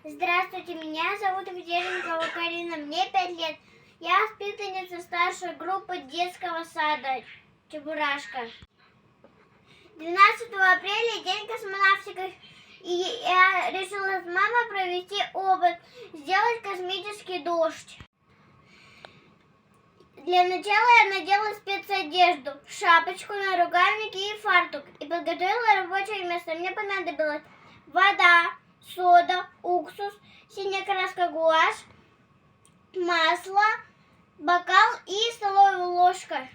Здравствуйте, меня зовут Ведеренкова Карина, мне 5 лет. Я воспитанница старшей группы детского сада Чебурашка. 12 апреля день космонавтики, и я решила с мамой провести опыт, сделать космический дождь. Для начала я надела спецодежду, шапочку, нарукавники и фартук и подготовила рабочее место. Мне понадобилась вода, сода, уксус, синяя краска гуашь, масло, бокал и столовая ложка.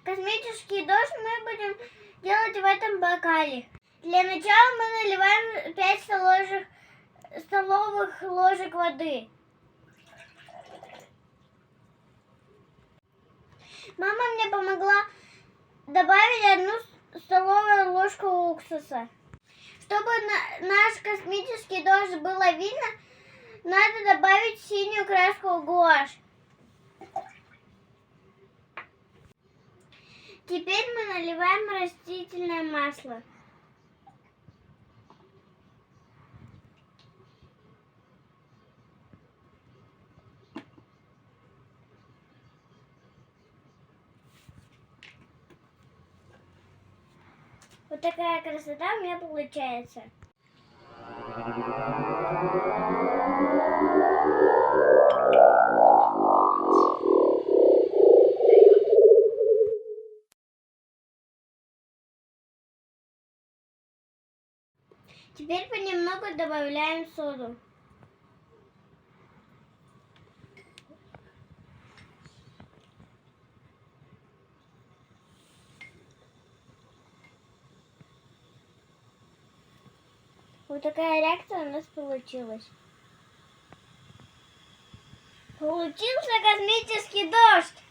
Космический дождь мы будем делать в этом бокале. Для начала мы наливаем 5 столовых ложек воды. Мама мне помогла добавить 1 столовую ложку уксуса. Чтобы наш космический дождь было видно, надо добавить синюю краску гуашь. Теперь мы наливаем растительное масло. Вот такая красота у меня получается. Теперь понемногу добавляем соду. Вот такая реакция у нас получилась. Получился космический дождь!